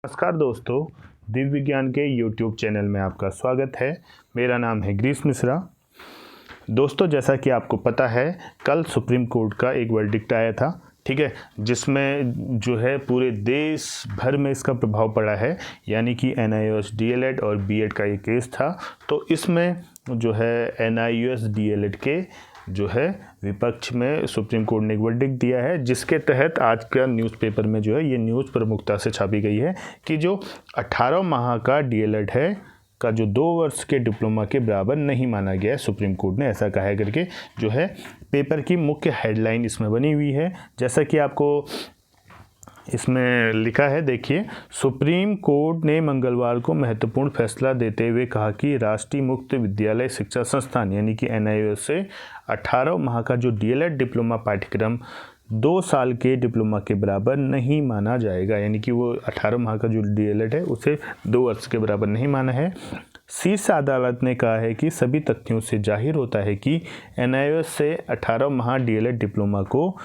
नमस्कार दोस्तों, दिव्य विज्ञान के YouTube चैनल में आपका स्वागत है। मेरा नाम है ग्रीस मिश्रा। दोस्तों, जैसा कि आपको पता है, कल सुप्रीम कोर्ट का एक वर्डिक्ट आया था, ठीक है, जिसमें जो है पूरे देश भर में इसका प्रभाव पड़ा है। यानी कि NIOS DLED और BEd का ये केस था। तो इसमें जो है NIOS DLED के जो है विपक्ष में सुप्रीम कोर्ट ने एक वर्डिक्ट दिया है, जिसके तहत आज का न्यूज़पेपर में जो है ये न्यूज़ प्रमुखता से छापी गई है कि जो 18 माह का DLED है का जो 2 वर्ष के डिप्लोमा के बराबर नहीं माना गया है। सुप्रीम कोर्ट ने ऐसा कहा है करके जो है पेपर की मुख्य हेडलाइन इसमें बनी हुई है। जैसा कि आपको इसमें लिखा है, देखिए, सुप्रीम कोर्ट ने मंगलवार को महत्वपूर्ण फैसला देते हुए कहा कि राष्ट्रीय मुक्त विद्यालय शिक्षा संस्थान यानी कि NIOS से 18 माह का जो DLED डिप्लोमा पाठ्यक्रम 2 साल के डिप्लोमा के बराबर नहीं माना जाएगा। यानी कि वो 18 माह का जो DLED है उसे 2 वर्ष के बराबर नहीं माना है। शीर्ष अदालत ने कहा है कि सभी तथ्यों से जाहिर होता है कि NIOS से 18 माह DLED डिप्लोमा को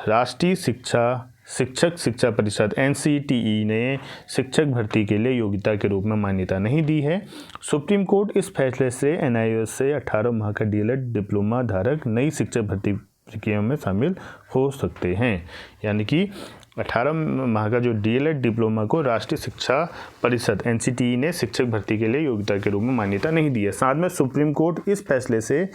राष्ट्रीय शिक्षक शिक्षा परिषद NCTE ने शिक्षक भर्ती के लिए योग्यता के रूप में मान्यता नहीं दी है। सुप्रीम कोर्ट इस फैसले से NIOS से 18 माह का DLED डिप्लोमा धारक नई शिक्षक भर्ती प्रक्रिया में शामिल हो सकते हैं। यानी कि 18 माह का जो DLED डिप्लोमा को राष्ट्रीय शिक्षा परिषद NCTE ने शिक्षक भर्ती के लिए योग्यता के रूप में मान्यता नहीं दी है। साथ में सुप्रीम कोर्ट इस फैसले से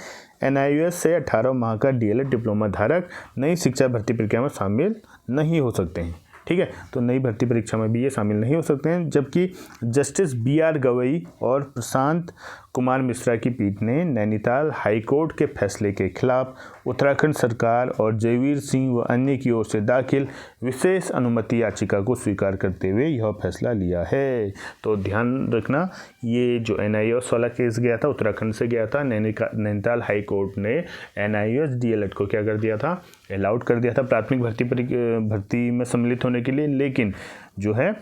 NIOS से 18 माह का DLED डिप्लोमा धारक नई शिक्षा भर्ती प्रक्रिया में शामिल नहीं हो सकते हैं। ठीक है, तो नई भर्ती परीक्षा में भी ये शामिल नहीं हो सकते हैं। जबकि जस्टिस BR गवई और प्रशांत कुमार मिश्रा की पीठ ने नैनीताल हाईकोर्ट के फैसले के खिलाफ उत्तराखंड सरकार और जयवीर सिंह व अन्य की ओर से दाखिल विशेष अनुमति याचिका को स्वीकार करते हुए यह फैसला लिया है। तो ध्यान रखना, ये जो NIOS वाला केस गया था, उत्तराखंड से गया था, नैनीताल हाईकोर्ट ने NIOS DLED को क्या कर दिया था, अलाउड कर दिया था प्राथमिक भर्ती में सम्मिलित होने के लिए। लेकिन जो है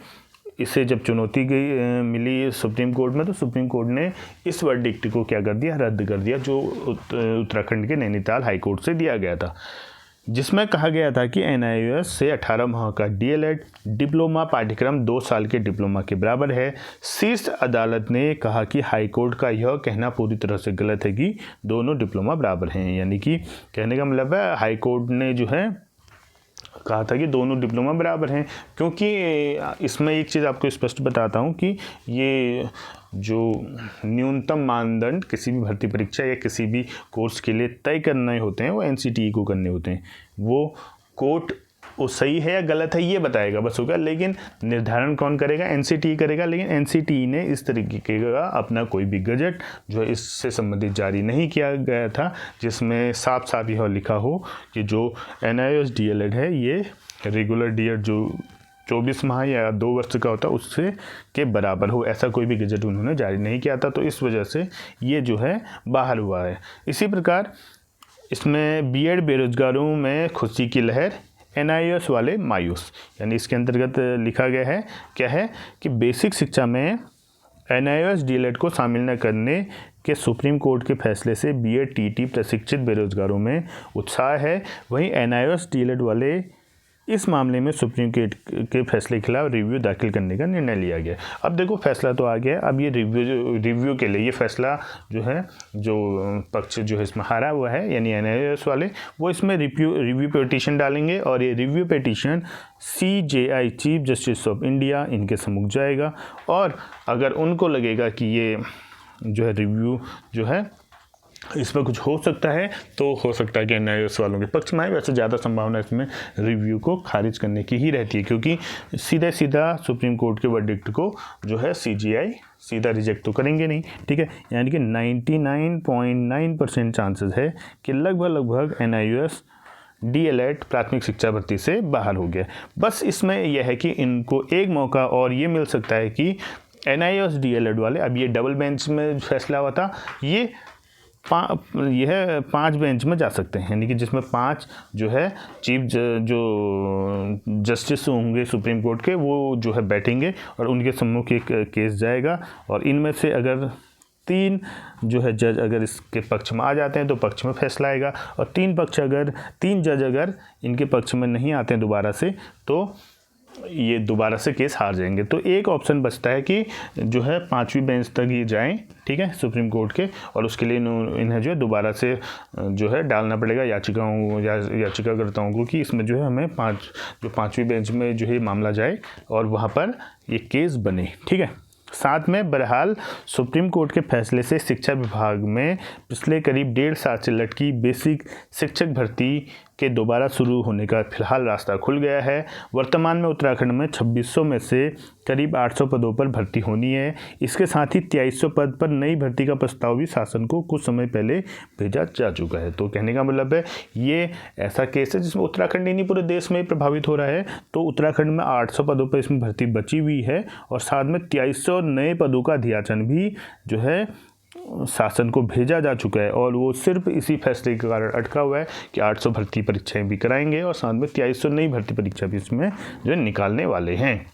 इसे जब चुनौती मिली सुप्रीम कोर्ट में, तो सुप्रीम कोर्ट ने इस वर्डिक्ट को क्या कर दिया, रद्द कर दिया, जो उत्तराखंड के नैनीताल हाईकोर्ट से दिया गया था, जिसमें कहा गया था कि NIOS से 18 माह का DLED डिप्लोमा पाठ्यक्रम 2 साल के डिप्लोमा के बराबर है। शीर्ष अदालत ने कहा कि हाईकोर्ट का यह कहना पूरी तरह से गलत है कि दोनों डिप्लोमा बराबर हैं। यानी कि कहने का मतलब है, हाईकोर्ट ने जो है कहा था कि दोनों डिप्लोमा बराबर हैं। क्योंकि इसमें एक चीज़ आपको स्पष्ट बताता हूँ कि ये जो न्यूनतम मानदंड किसी भी भर्ती परीक्षा या किसी भी कोर्स के लिए तय करने होते हैं, वो NCTE को करने होते हैं। वो कोर्ट वो सही है या गलत है ये बताएगा, बस होगा। लेकिन निर्धारण कौन करेगा? NCTE करेगा। लेकिन NCTE ने इस तरीके का अपना कोई भी गजट जो है इससे संबंधित जारी नहीं किया गया था, जिसमें साफ साफ यह लिखा हो कि जो NIOS DLED है ये रेगुलर DLED जो 24 माह या 2 वर्ष का होता है उससे के बराबर हो। ऐसा कोई भी गजट उन्होंने जारी नहीं किया था, तो इस वजह से ये जो है बाहर हुआ है। इसी प्रकार इसमें BEd बेरोजगारों में खुशी की लहर, NIOS वाले मायूस। यानी इसके अंतर्गत लिखा गया है, क्या है कि बेसिक शिक्षा में NIOS DLED को शामिल न करने के सुप्रीम कोर्ट के फैसले से BEd TT प्रशिक्षित बेरोजगारों में उत्साह है। वहीं NIOS DLED वाले इस मामले में सुप्रीम कोर्ट के फैसले के खिलाफ रिव्यू दाखिल करने का निर्णय लिया गया। अब देखो, फैसला तो आ गया, अब ये रिव्यू के लिए ये फैसला जो है, जो पक्ष जो है इसमें हारा हुआ है यानी NIOS वाले, वो इसमें रिव्यू पिटीशन डालेंगे और ये review petition CJI chief justice of India इनके सम्मुख जाएगा। और अगर उनको लगेगा कि ये जो है रिव्यू जो है इसमें कुछ हो सकता है, तो हो सकता है कि NIOS वालों के पक्ष में आए। वैसे ज़्यादा संभावना इसमें रिव्यू को खारिज करने की ही रहती है, क्योंकि सीधा सुप्रीम कोर्ट के वर्डिक्ट को जो है CJI सीधा रिजेक्ट तो करेंगे नहीं। ठीक है, यानी कि 99.9% चांसेस है कि लगभग NIOS DLED प्राथमिक शिक्षा भर्ती से बाहर हो गया। बस इसमें यह है कि इनको एक मौका और ये मिल सकता है कि NIOS DLED वाले, अब ये डबल बेंच में फैसला हुआ था, यह 5 बेंच में जा सकते हैं। यानी कि जिसमें 5 जो है चीफ जो जस्टिस होंगे सुप्रीम कोर्ट के, वो जो है बैठेंगे और उनके सम्मुख एक केस जाएगा। और इनमें से अगर 3 जो है जज अगर इसके पक्ष में आ जाते हैं तो पक्ष में फैसला आएगा, और 3 जज अगर इनके पक्ष में नहीं आते हैं दोबारा से, तो ये दोबारा से केस हार जाएंगे। तो एक ऑप्शन बचता है कि जो है 5वीं बेंच तक ये जाएं, ठीक है, सुप्रीम कोर्ट के, और उसके लिए इन्हें जो है दोबारा से जो है डालना पड़ेगा याचिकाकर्ताओं को कि इसमें जो है हमें 5वीं बेंच में जो है मामला जाए और वहाँ पर ये केस बने, ठीक है। साथ में बहरहाल सुप्रीम कोर्ट के फैसले से शिक्षा विभाग में पिछले करीब 1.5 साल से लटकी बेसिक शिक्षक भर्ती के दोबारा शुरू होने का फिलहाल रास्ता खुल गया है। वर्तमान में उत्तराखंड में 2600 में से करीब 800 पदों पर भर्ती होनी है। इसके साथ ही 2300 पद पर नई भर्ती का प्रस्ताव भी शासन को कुछ समय पहले भेजा जा चुका है। तो कहने का मतलब है ये ऐसा केस है जिसमें उत्तराखंड ही नहीं पूरे देश में प्रभावित हो रहा है। तो उत्तराखंड में 800 पदों पर इसमें भर्ती बची हुई है और साथ में 2300 नए पदों का अध्याचन भी जो है शासन को भेजा जा चुका है और वो सिर्फ इसी फैसले के कारण अटका हुआ है कि 800 भर्ती परीक्षाएं भी कराएंगे और साथ में 2300 नई भर्ती परीक्षा भी इसमें जो है निकालने वाले हैं।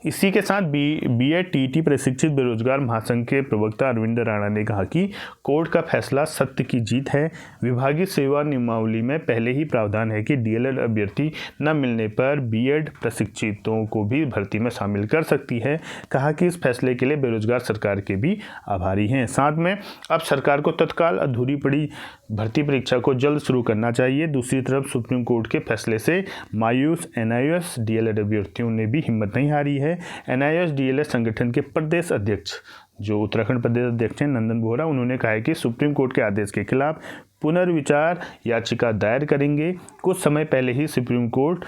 इसी के साथ बीएड टीटी प्रशिक्षित बेरोजगार महासंघ के प्रवक्ता अरविंद राणा ने कहा कि कोर्ट का फैसला सत्य की जीत है। विभागीय सेवा नियमावली में पहले ही प्रावधान है कि डीएलएड अभ्यर्थी न मिलने पर बीएड प्रशिक्षितों को भी भर्ती में शामिल कर सकती है। कहा कि इस फैसले के लिए बेरोजगार सरकार के भी आभारी हैं। साथ में अब सरकार को तत्काल अधूरी पड़ी भर्ती परीक्षा को जल्द शुरू करना चाहिए। दूसरी तरफ सुप्रीम कोर्ट के फैसले से मायूस एनआईएस डीएलएड अभ्यर्थियों ने भी हिम्मत नहीं हारी है। एनआईएस डीएलएड संगठन के प्रदेश अध्यक्ष जो उत्तराखंड प्रदेश अध्यक्ष हैं नंदन बोहरा, उन्होंने कहा है कि सुप्रीम कोर्ट के आदेश के खिलाफ पुनर्विचार याचिका दायर करेंगे। कुछ समय पहले ही सुप्रीम कोर्ट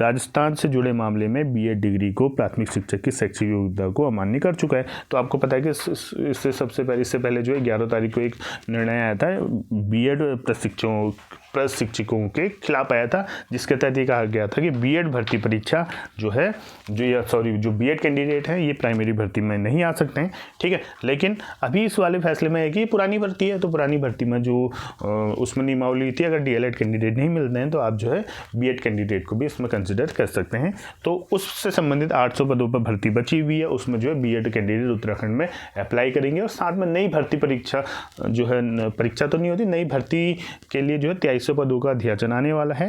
राजस्थान से जुड़े मामले में बीएड डिग्री को प्राथमिक शिक्षक की शैक्षिक योग्यता को अमान्य कर चुका है। तो आपको पता है कि इससे पहले जो है 11 तारीख को एक निर्णय आया था बीएड प्रशिक्षकों के खिलाफ आया था, जिसके तहत ये कहा गया था कि बीएड भर्ती परीक्षा जो बीएड कैंडिडेट हैं ये प्राइमरी भर्ती में नहीं आ सकते हैं, ठीक है। लेकिन अभी इस वाले फैसले में है कि पुरानी भर्ती है, तो पुरानी भर्ती में जो उसमें नियमावली थी, अगर डीएलएड कैंडिडेट नहीं मिलते हैं तो आप जो है बीएड कैंडिडेट को भी इसमें कंसिडर कर सकते हैं। तो उससे संबंधित 800 पदों पर भर्ती बची हुई है, उसमें जो है बीएड कैंडिडेट उत्तराखंड में अप्लाई करेंगे और साथ में नई भर्ती परीक्षा जो है परीक्षा तो नहीं होती, नई भर्ती के लिए जो है 2300 पदों का अध्याचन आने वाला है।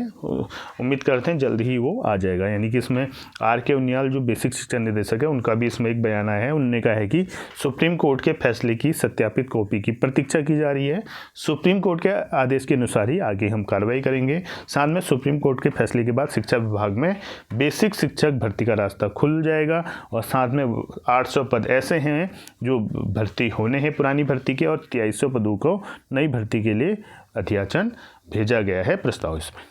उम्मीद करते हैं जल्द ही वो आ जाएगा। यानी कि इसमें आर.के. उनियाल जो बेसिक शिक्षा निदेशक है उनका भी इसमें एक बयान आया है। उन्होंने कहा है कि सुप्रीम कोर्ट के फैसले की सत्यापित कॉपी की प्रतीक्षा की जा रही है। सुप्रीम कोर्ट के आदेश के अनुसार ही आगे हम कार्रवाई करेंगे। साथ में सुप्रीम कोर्ट के फैसले के बाद शिक्षा विभाग में बेसिक शिक्षक भर्ती का रास्ता खुल जाएगा और साथ में 800 पद ऐसे हैं जो भर्ती होने हैं पुरानी भर्ती के और 2300 पदों को नई भर्ती के लिए अध्याचन भेजा गया है प्रस्ताव इसमें।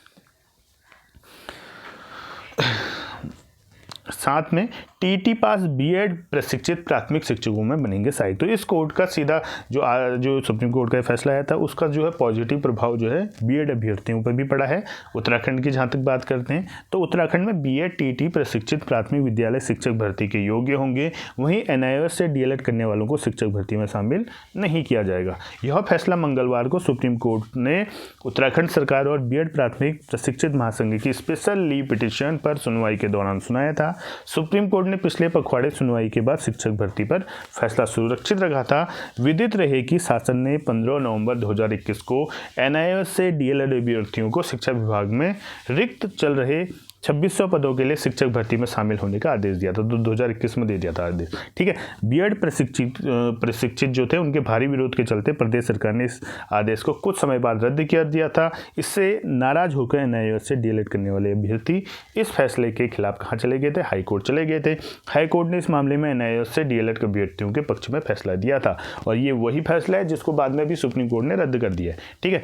साथ में टीटी पास बीएड प्रशिक्षित प्राथमिक शिक्षकों में बनेंगे सहायक। तो इस कोर्ट का सीधा जो सुप्रीम कोर्ट का फैसला आया था उसका जो है पॉजिटिव प्रभाव जो है बीएड अभ्यर्थियों पर भी पड़ा है। उत्तराखंड की जहाँ तक बात करते हैं तो उत्तराखंड में बीएड टीटी प्रशिक्षित प्राथमिक विद्यालय शिक्षक भर्ती के योग्य होंगे। वहीं एनआईएस से डीएलएड करने वालों को शिक्षक भर्ती में शामिल नहीं किया जाएगा। यह फैसला मंगलवार को सुप्रीम कोर्ट ने उत्तराखंड सरकार और बीएड प्राथमिक प्रशिक्षित महासंघ की स्पेशल लीव पिटीशन पर सुनवाई के दौरान सुनाया था। सुप्रीम कोर्ट ने पिछले पखवाड़े सुनवाई के बाद शिक्षक भर्ती पर फैसला सुरक्षित रखा था। विदित रहे कि शासन ने 15 नवंबर 2021 को एनआईएस से डीएलएड अभ्यर्थियों को शिक्षा विभाग में रिक्त चल रहे 2600 पदों के लिए शिक्षक भर्ती में शामिल होने का आदेश दिया था। तो 2021 में दे दिया था आदेश, ठीक है। बीएड प्रशिक्षित जो थे उनके भारी विरोध के चलते प्रदेश सरकार ने इस आदेश को कुछ समय बाद रद्द कर दिया था। इससे नाराज होकर एनआईएस से डीएलएड करने वाले अभ्यर्थी इस फैसले के खिलाफ कहाँ चले गए थे? हाई कोर्ट चले गए थे। हाई कोर्ट ने इस मामले में एनआईएस से डीएलएड के अभ्यर्थियों के पक्ष में फैसला दिया था और ये वही फैसला है जिसको बाद में भी सुप्रीम कोर्ट ने रद्द कर दिया है, ठीक है।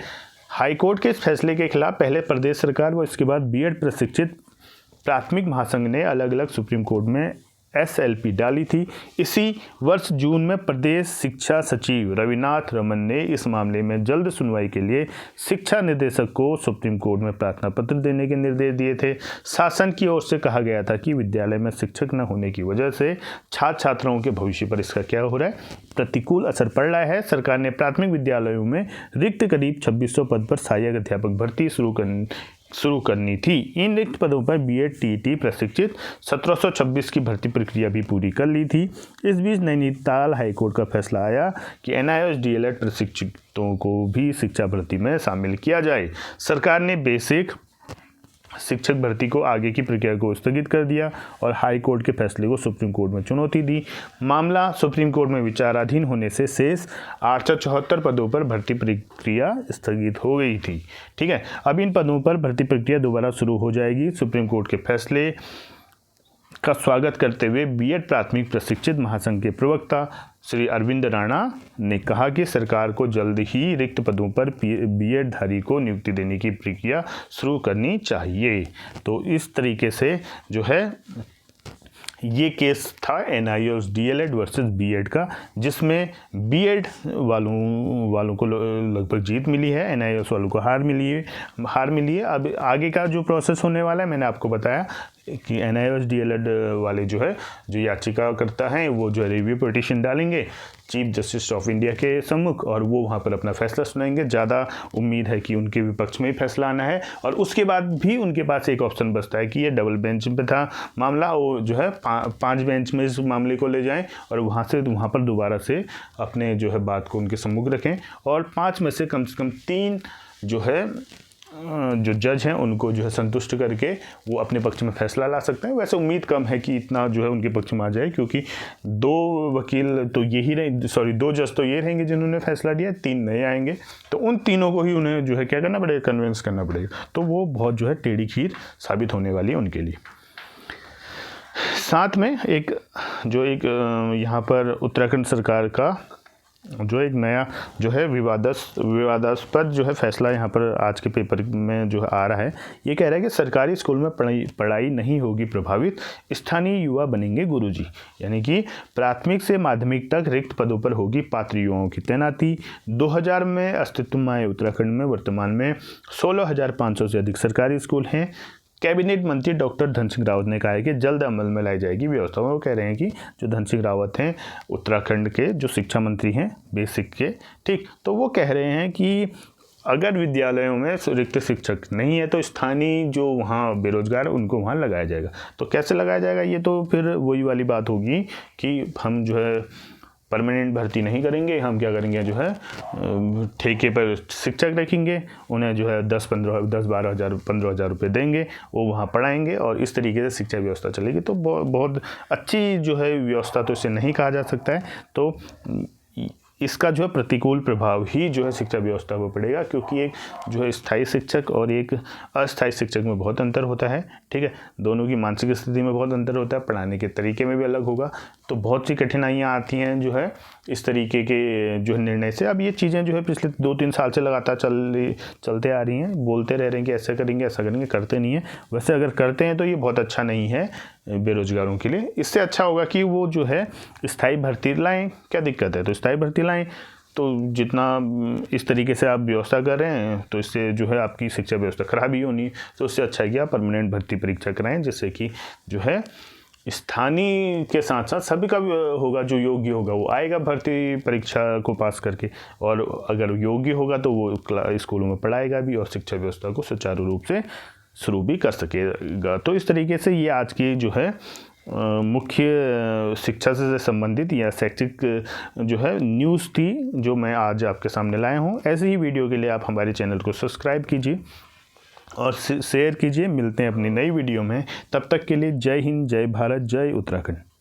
हाई कोर्ट के इस फैसले के खिलाफ पहले प्रदेश सरकार व इसके बाद बीएड प्रशिक्षित प्राथमिक महासंघ ने अलग अलग सुप्रीम कोर्ट में एसएलपी डाली थी। इसी वर्ष जून में प्रदेश शिक्षा सचिव रविनाथ रमन ने इस मामले में जल्द सुनवाई के लिए शिक्षा निदेशक को सुप्रीम कोर्ट में प्रार्थना पत्र देने के निर्देश दिए थे। शासन की ओर से कहा गया था कि विद्यालय में शिक्षक न होने की वजह से छात्र छात्राओं के भविष्य पर इसका क्या हो रहा है? प्रतिकूल असर पड़ रहा है। सरकार ने प्राथमिक विद्यालयों में रिक्त करीब 2600 पद पर सहायक अध्यापक भर्ती शुरू करनी थी। इन रिक्त पदों पर बीएड टीटी प्रशिक्षित 1726 की भर्ती प्रक्रिया भी पूरी कर ली थी। इस बीच नैनीताल हाईकोर्ट का फैसला आया कि एनआईएस डीएलएड प्रशिक्षितों को भी शिक्षा भर्ती में शामिल किया जाए। सरकार ने बेसिक शिक्षक भर्ती को आगे की प्रक्रिया को स्थगित कर दिया और हाई कोर्ट के फैसले को सुप्रीम कोर्ट में चुनौती दी। मामला सुप्रीम कोर्ट में विचाराधीन होने से शेष 874 पदों पर भर्ती प्रक्रिया स्थगित हो गई थी। ठीक है, अब इन पदों पर भर्ती प्रक्रिया दोबारा शुरू हो जाएगी। सुप्रीम कोर्ट के फैसले का स्वागत करते हुए बीएड प्राथमिक प्रशिक्षित महासंघ के प्रवक्ता श्री अरविंद राणा ने कहा कि सरकार को जल्द ही रिक्त पदों पर बीएड धारी को नियुक्ति देने की प्रक्रिया शुरू करनी चाहिए। तो इस तरीके से जो है ये केस था NIOS DLED वर्सेस बीएड का, जिसमें बीएड वालों को लगभग जीत मिली है, NIOS वालों को हार मिली है। अब आगे का जो प्रोसेस होने वाला है मैंने आपको बताया कि NIOS DLED वाले जो याचिकाकर्ता हैं वो जो रिव्यू पिटीशन डालेंगे चीफ जस्टिस ऑफ इंडिया के सम्मुख और वो वहाँ पर अपना फैसला सुनाएंगे। ज़्यादा उम्मीद है कि उनके विपक्ष में ही फैसला आना है और उसके बाद भी उनके पास एक ऑप्शन बचता है कि ये डबल बेंच पे था मामला, वो जो है 5 बेंच में इस मामले को ले जाएं और वहाँ पर दोबारा से अपने जो है बात को उनके सम्मुख रखें और 5 में से कम 3 जो है जो जज हैं उनको जो है संतुष्ट करके वो अपने पक्ष में फैसला ला सकते हैं। वैसे उम्मीद कम है कि इतना जो है उनके पक्ष में आ जाए, क्योंकि 2 जज तो ये रहेंगे जिन्होंने फैसला दिया, 3 नए आएंगे, तो उन तीनों को ही उन्हें जो है क्या करना पड़ेगा, कन्विंस करना पड़ेगा। तो वो बहुत जो है टेढ़ी खीर साबित होने वाली है उनके लिए। साथ में एक यहाँ पर उत्तराखंड सरकार का जो एक नया जो है विवादास्पद जो है फैसला यहाँ पर आज के पेपर में जो आ रहा है, ये कह रहा है कि सरकारी स्कूल में पढ़ाई नहीं होगी प्रभावित, स्थानीय युवा बनेंगे गुरुजी। यानी कि प्राथमिक से माध्यमिक तक रिक्त पदों पर होगी पात्र युवाओं की तैनाती। 2000 में अस्तित्व में आए उत्तराखंड में वर्तमान में 16,500 से अधिक सरकारी स्कूल हैं। कैबिनेट मंत्री डॉक्टर धन सिंह रावत ने कहा है कि जल्द अमल में लाई जाएगी व्यवस्था। वो कह रहे हैं कि जो धन सिंह रावत हैं उत्तराखंड के जो शिक्षा मंत्री हैं बेसिक के, ठीक, तो वो कह रहे हैं कि अगर विद्यालयों में रिक्त शिक्षक नहीं है तो स्थानीय जो वहाँ बेरोजगार उनको वहाँ लगाया जाएगा। तो कैसे लगाया जाएगा, ये तो फिर वही वाली बात होगी कि हम जो है परमानेंट भर्ती नहीं करेंगे, हम क्या करेंगे जो है ठेके पर शिक्षक रखेंगे, उन्हें जो है 10-12 हज़ार 15 हज़ार रुपये देंगे, वो वहाँ पढ़ाएंगे और इस तरीके से शिक्षा व्यवस्था चलेगी। तो बहुत अच्छी जो है व्यवस्था तो इसे नहीं कहा जा सकता है। तो इसका जो है प्रतिकूल प्रभाव ही जो है शिक्षा व्यवस्था पर पड़ेगा, क्योंकि एक जो है स्थायी शिक्षक और एक अस्थायी शिक्षक में बहुत अंतर होता है। ठीक है, दोनों की मानसिक स्थिति में बहुत अंतर होता है, पढ़ाने के तरीके में भी अलग होगा। तो बहुत सी कठिनाइयाँ आती हैं जो है इस तरीके के जो है निर्णय से। अब ये चीज़ें जो है पिछले 2-3 साल से लगातार चलते आ रही हैं, बोलते रह रहे हैं कि ऐसा करेंगे, करते नहीं है। वैसे अगर करते हैं तो ये बहुत अच्छा नहीं है बेरोजगारों के लिए। इससे अच्छा होगा कि वो जो है स्थायी भर्ती लाएं। क्या दिक्कत है, तो स्थायी भर्ती लाएं। तो जितना इस तरीके से आप व्यवस्था कर रहे हैं तो इससे जो है आपकी शिक्षा व्यवस्था खराब ही होनी है। तो उससे अच्छा है कि आप परमानेंट भर्ती परीक्षा कराएं, जिससे कि जो है स्थानीय के साथ साथ सभी का होगा, जो योग्य होगा वो आएगा भर्ती परीक्षा को पास करके, और अगर योग्य होगा तो वो स्कूलों में पढ़ाएगा भी और शिक्षा व्यवस्था को सुचारू रूप से शुरू भी कर सकेगा। तो इस तरीके से ये आज की जो है मुख्य शिक्षा से संबंधित या शैक्षिक जो है न्यूज़ थी जो मैं आज आपके सामने लाया हूँ। ऐसे ही वीडियो के लिए आप हमारे चैनल को सब्सक्राइब कीजिए और शेयर कीजिए। मिलते हैं अपनी नई वीडियो में, तब तक के लिए जय हिंद, जय भारत, जय उत्तराखंड।